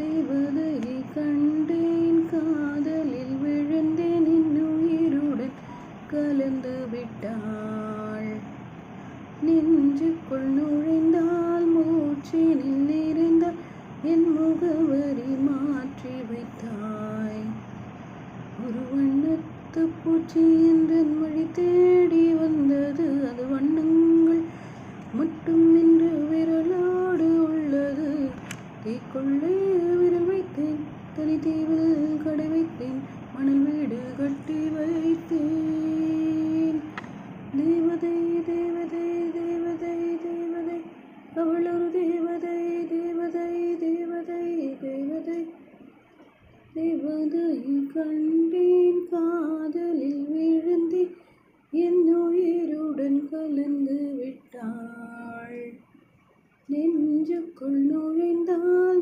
தேவதையை கண்டேன், காதலில் விழுந்தேன், இன்னுயிருடன் கலந்து விட்டாள். நெஞ்சுக்குள் நுழைந்தால், மூச்சினில் நிறைந்தால், என் முகவரி மாற்றி வைத்தாய். ஒரு வண்ணத்து பூச்சி என்றன் வழி தேடி வந்தது, அது வண்ணங்கள் மட்டும் இன்று விரலோடு உள்ளது. தீக்குள்ளே விரல் வைத்தேன், தனித்தீவில் கடை வைத்தேன், மணல் வீடு கட்டி வைத்தேன். தேவதை தேவதை தேவதை தேவதை, அவள் ஒரு தேவதை தேவதை தேவதை தேவதை. தேவதையை கண்டேன், காதலில் விழுந்தேன், என் உயிருடன் கலந்து விட்டாள். நெஞ்சுக்குள் நுழைந்தால்